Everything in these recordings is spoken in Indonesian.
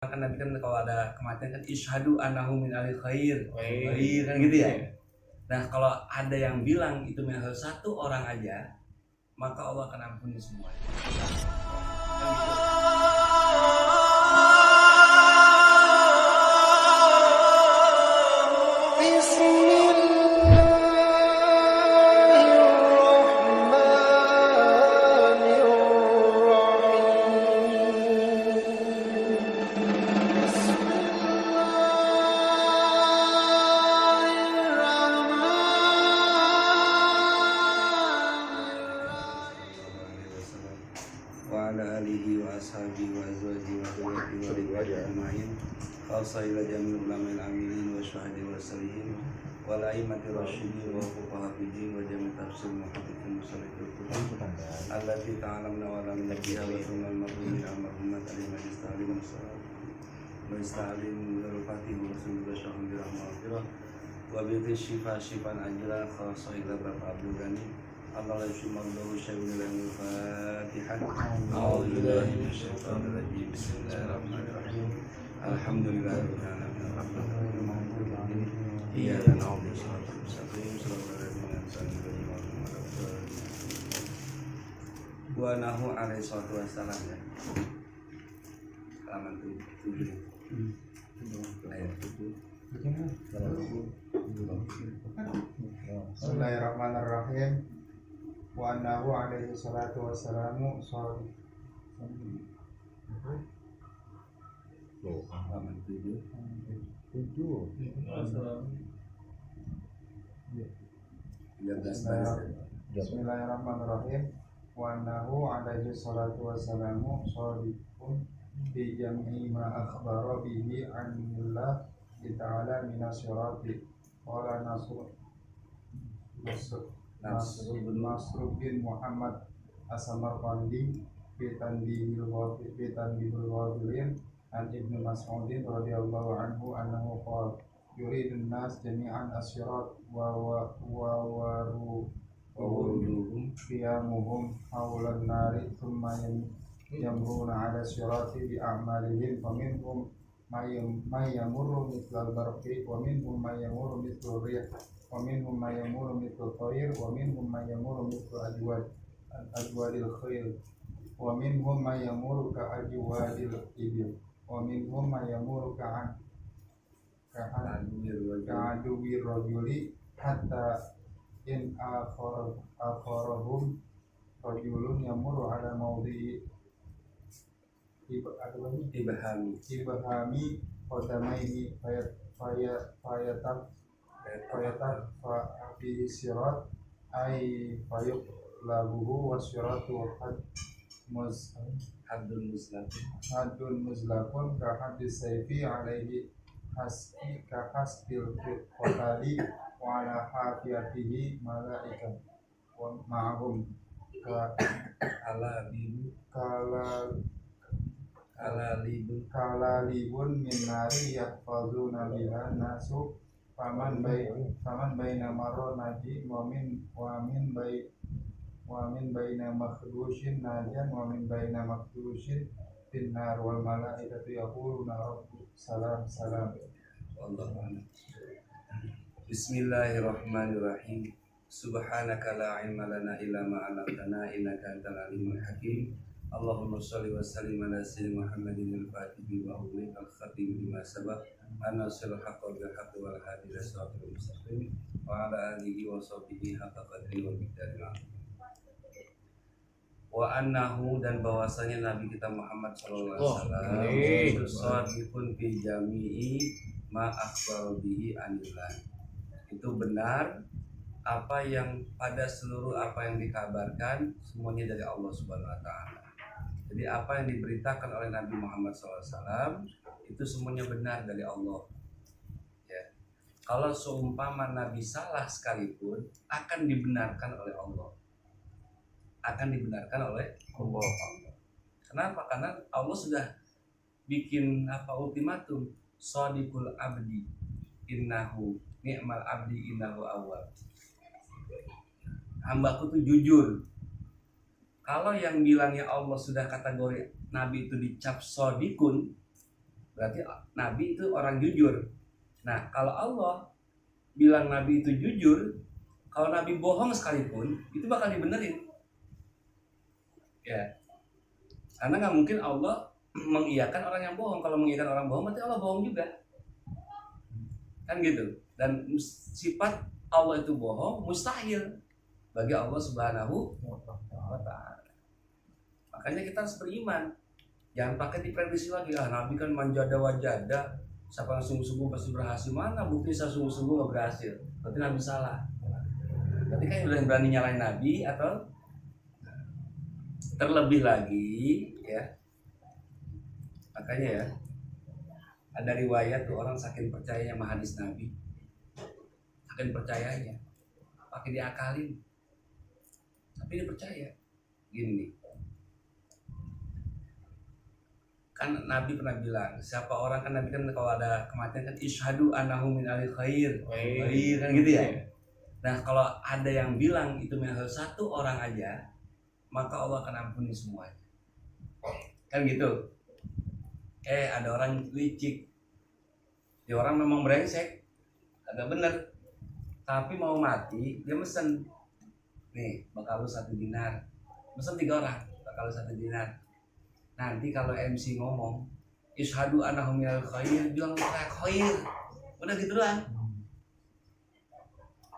kan Nabi kan kalau ada kematian kan isyhadu annahu min ahli khair kan gitu ya. Nah kalau ada yang bilang itu min satu orang aja, maka Allah akan ampuni semuanya. Khasailah jamin ulama al-amilin wa syuhadi wa salihin wa la'imati rasyidin wa fuqahafidin wa jami' tafsir muhaddithin musallikul Qur'an allati ta'alamna wa lam nabiha wa sunnal marhumin al-marhumat alim al-ista'alim wa ista'alim al-fatih wa rasulullah syahun birahmatullahi wa bidhi syifan ajran khasailah bapak Abdul Ghani Allah la yushimallahu syai'un ilal fatihah a'udzubillahi minasyaitonir rajim bismillahirrahmanirrahim alhamdulillahirabbil alamin arrahmanirrahim maliki yaumiddin iyyaka na'budu wa iyyaka nasta'in shiratal ladzina an'amta 'alaihim wa nahu alaihi salatu wassalam ya. Halaman 7. Ayat 7. Bismillahirrahmanirrahim. Wa annahu alaihi salatu wassalamu shadiq. Halaman 7. Bismillahirrahmanirrahim. Wa annahu alaihi salatu wassalamu shadiqun bi jami'i ma akhbara bihi anillah ta'ala minasyirati qala Nasr bin Muhammad As-Samarqandi fi tanbihil ghafilin an Ibnu Mas'udin radhiyallahu anhu annahu qala yuridun nas jami'an asyirat wa waruduhum qiyamuhum hawlan nari thumma yamruna ala sirati bi a'malihim faminhum may yamurru mithlal barqi wa minhum may yamurru mithlur rih wa minhum may yamurru mithlul tayr wa minhum may yamurru mithlul ajwadil khayl wa minhum may yamurru ka ajwadil ibil wa minhum may yamurru ka aduwir rajuli hatta in akharahum rajulun yamurru ala mawdi'i ibhami qadamaihi fayatak fi sirat ay fayuq labuhu wasyiratu haddun muzlafun ka haddis sayfi alaihi ka hasbil qatali wa ala hafiyatihi malaika wa ma'ahum kalalibun min nari yahfazuna biha nasu faman baina marra naji wa min baina makhdushin najan wa min baina makhdushin finnar wal malaikatu yaquluna rabbu salam Bismillahirrahmanirrahim. Subhanaka la ilma lana illa ma 'allamtana innaka antal alimul hakim. Allahumma shalli wa sallim ala sayyidina Muhammadin al-Fatih wa ulil al-khatim lima sabaq an-nasirul haqqi bil haqqi wal hadi ila siratal mustaqim wa ala alihi wa sahbihi haqqa qadri wa miqdaril azim. Wa annahu dan bahwasanya Nabi kita Muhammad sallallahu alaihi wasallam shadiqun fi jami'i ma akhbar bihi anillah. Itu benar apa yang pada seluruh apa yang dikabarkan semuanya dari Allah Subhanahu wa taala. Jadi apa yang diberitakan oleh Nabi Muhammad SAW itu semuanya benar dari Allah. Ya. Kalau seumpama Nabi salah sekalipun akan dibenarkan oleh Allah. Akan dibenarkan oleh Allah. Kenapa? Karena Allah sudah bikin ultimatum. Shadiqul abdi innahu ni'mal abdi innahu awwab. Hambaku tuh jujur. Kalau yang bilangnya Allah sudah kategori Nabi itu dicap shadiqun, berarti Nabi itu orang jujur. Nah kalau Allah bilang Nabi itu jujur, kalau Nabi bohong sekalipun itu bakal dibenerin ya, karena nggak mungkin Allah mengiyakan orang yang bohong. Kalau mengiyakan orang bohong berarti Allah bohong juga kan gitu. Dan sifat Allah itu bohong mustahil bagi Allah Subhanahu wa ta'ala. Makanya kita harus beriman, jangan pakai diprediksi lagi, Nabi kan manjada wajada, siapa yang sungguh-sungguh pasti berhasil. Mana bukti saya sungguh-sungguh gak berhasil? Berarti Nabi salah. Berarti kan udah berani nyalain Nabi. Atau terlebih lagi ya, makanya ya ada riwayat tuh orang saking percayanya sama hadis Nabi, saking percayanya pakai diakalin tapi dia percaya. Gini nih, kan Nabi pernah bilang, siapa orang, kan Nabi kan kalau ada kematian kan isyhadu annahu min ahli khair, khair kan gitu ya. Nah kalau ada yang bilang itu harus satu orang aja, maka Allah akan ampuni semuanya kan gitu. Ada orang licik, dia orang memang brengsek, agak bener, tapi mau mati dia mesen nih bakal lu 1 dinar, mesen 3 orang bakal lu 1 dinar. Nanti kalau MC ngomong isyhadu annahum minal khair, bilang khair, udah gitu doang.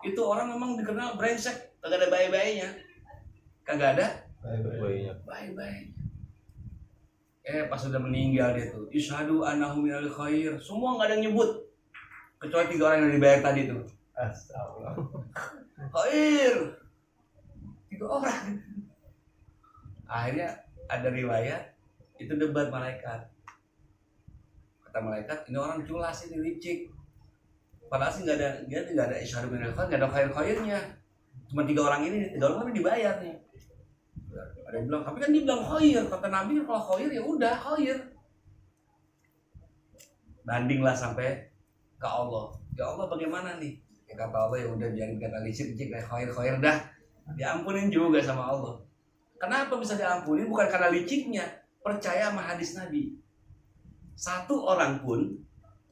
Itu orang memang dikenal brengsek, kagak ada baik-baiknya, kagak ada baik-baik. Pas sudah meninggal dia tuh isyhadu annahum minal khair, semua nggak ada yang nyebut kecuali 3 orang yang dibayar tadi tuh. Astagfirullah. Khair 3 orang. Akhirnya ada riwayat itu debat malaikat. Kata malaikat, ini orang culas, ini licik. Padahal sih nggak ada isyhadu minal khair, nggak ada khair-khairnya. Cuma 3 orang ini, 3 orang kan dibayar nih. Ada yang bilang, tapi kan dia bilang khair. Kata Nabi kalau khair ya udah khair. Bandinglah sampai ke Allah. Ya Allah bagaimana nih? Ya kata Allah, ya udah biarin kata licik kayak khair dah. Diampunin juga sama Allah. Kenapa bisa diampunin? Bukan karena liciknya, percaya sama hadis Nabi. 1 orang pun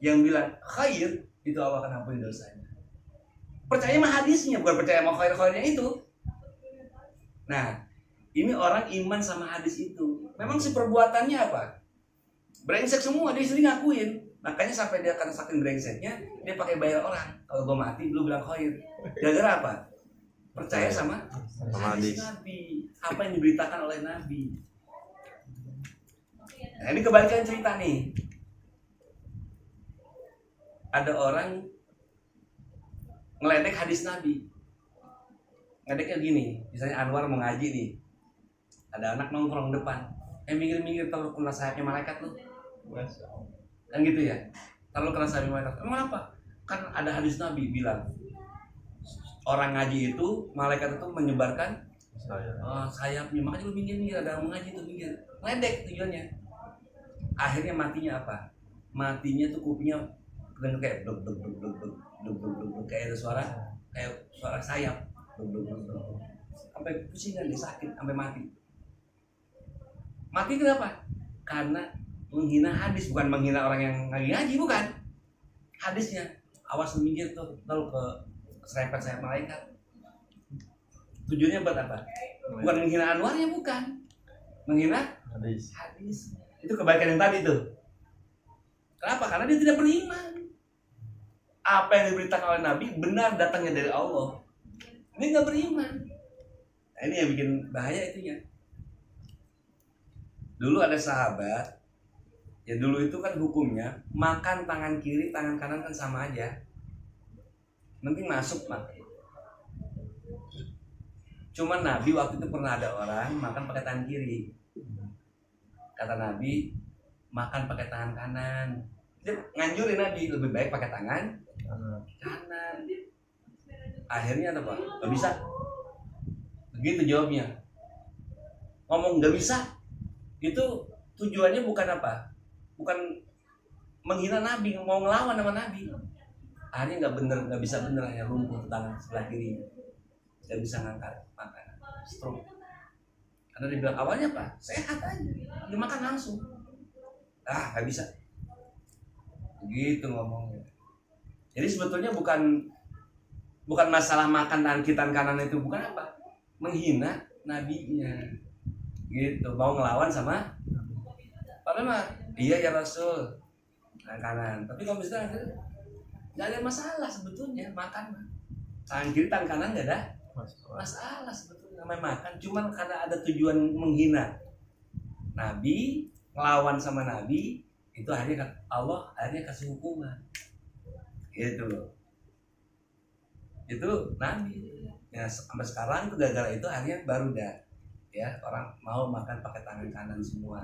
yang bilang khair, itu Allah akan ampuni dosanya. Percaya sama hadisnya, bukan percaya sama khair-khairnya itu. Nah, ini orang iman sama hadis itu. Memang si perbuatannya apa? Brengsek semua, dia sendiri ngakuin. Makanya sampai dia akan saking brengseknya, dia pakai bayar orang. Kalau gue mati, lu bilang khair. Gara-gara apa? Percaya sama hadis Nabi. Apa yang diberitakan oleh Nabi. Nah, ini kebalikan cerita nih. Ada orang ngeledek hadis Nabi. Ngeledeknya gini, misalnya Anwar mau ngaji nih. Ada anak nongkrong depan, minggir-minggir, taruh kena sayapnya malaikat lu. Kan gitu ya, taruh kena sayapnya malaikat. Emang apa? Kan ada hadis Nabi bilang, orang ngaji itu, malaikat itu menyebarkan sayapnya. Makanya lu minggir-minggir, ada orang ngaji tuh minggir. Ngeledek tujuannya. Akhirnya matinya apa? Matinya tuh kupingnya dengar kayak blub blub blub blub blub blub blub blub, kayak ada suara, kayak suara sayap. Blub blub blub blub. Sampai pusing kan dia, sakit sampai mati. Mati kenapa? Karena menghina hadis, bukan menghina orang yang ngaji, bukan. Hadisnya, awas lu minggir tuh, lalu ke serempet sayap malaikat. Tujuannya buat apa? Bukan menghina Anwarnya, bukan. Menghina hadis. Itu kebaikan yang tadi tuh. Kenapa? Karena dia tidak beriman. Apa yang diberitakan oleh Nabi benar datangnya dari Allah. Ini nggak beriman. Nah, ini yang bikin bahaya itunya. Dulu ada sahabat, ya dulu itu kan hukumnya makan tangan kiri, tangan kanan kan sama aja. Nanti masuk makan. Cuman Nabi waktu itu pernah ada orang makan pakai tangan kiri. Kata Nabi, makan pakai tangan kanan. Dia nganjurin Nabi, lebih baik pakai tangan kanan. Akhirnya apa? Gak bisa. Begitu jawabnya. Ngomong gak bisa, itu tujuannya bukan apa? Bukan menghina Nabi, mau ngelawan sama Nabi. Akhirnya gak bener, gak bisa bener, hanya lumpuh tangan sebelah kiri. Gak bisa ngangkat makanan, stroke. Karena dia bilang awalnya apa? Sehat aja, dimakan langsung. Gak bisa. gitu ngomongnya. Jadi sebetulnya bukan masalah makan tangan kiri tangan kanan itu, bukan apa, menghina nabinya gitu, mau ngelawan sama padahal mah iya ya Rasul tangan kanan, tapi kalau misalnya nggak ada masalah sebetulnya makan tangan kiri tangan kanan, nggak ada masalah sebetulnya namanya makan, cuman karena ada tujuan menghina nabi, ngelawan sama nabi, itu akhirnya Allah akhirnya kasih hukuman gitu loh. Itu nabi ya, sampai sekarang tuh gara-gara itu akhirnya baru dah ya orang mau makan pakai tangan kanan semua,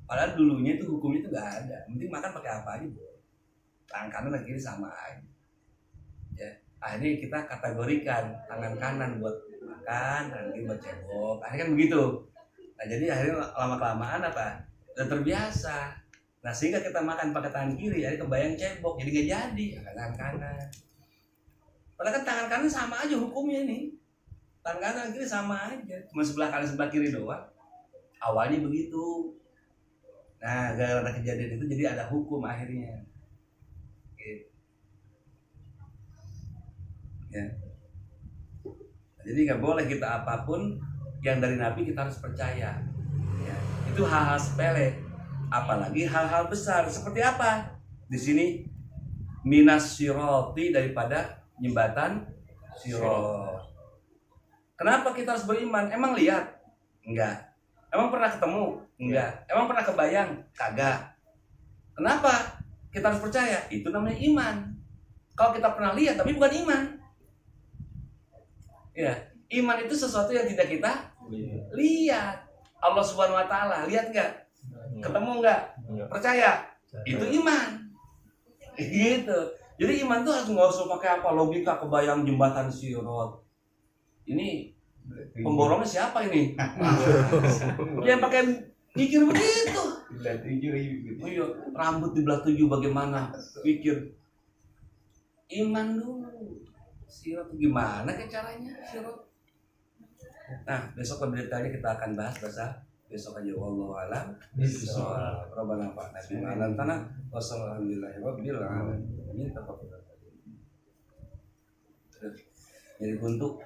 padahal dulunya itu hukumnya itu nggak ada, penting makan pakai apa aja boleh, tangan kanan dan kiri sama aja ya. Akhirnya kita kategorikan tangan kanan buat makan, tangan kiri buat cebok, akhirnya kan begitu. Nah jadi akhirnya lama kelamaan apa udah terbiasa, nah sehingga kita makan pakai tangan kiri akhirnya kebayang cebok, jadi nggak jadi makan tangan kanan. Padahal kan tangan kanan sama aja hukumnya nih, tangan kanan dan kiri sama aja, cuma sebelah kanan sebelah kiri doang. Awalnya begitu. Nah gara-gara kejadian itu jadi ada hukum akhirnya. Gitu. Ya. Jadi nggak boleh kita apapun yang dari Nabi kita harus percaya. Ya. Itu hal-hal sepele, apalagi hal-hal besar seperti apa? Di sini minas siroti, daripada jembatan sirot. Kenapa kita harus beriman? Emang lihat? Enggak. Emang pernah ketemu? Enggak. Emang pernah kebayang? Kagak. Kenapa kita harus percaya? Itu namanya iman. Kalau kita pernah lihat tapi bukan iman. Ya, iman itu sesuatu yang tidak kita lihat. Allah Subhanahu wa taala, lihat enggak? Ketemu enggak? Percaya? Itu iman. Gitu. Jadi iman tuh harus nggak usah pakai apa logika, kebayang jembatan sirot. Ini pemborongnya siapa ini? Yang pakai pikir begitu. Iya, rambut di belah 7 bagaimana? Pikir. Iman dulu. Sirot gimana ke caranya sirot? Nah, besok penderitanya kita akan bahas besok aja, wallahu alam bissawab. Rabbana fa'na bima 'allamtana wa sallallahu rabbil alamin. Ini jadi untuk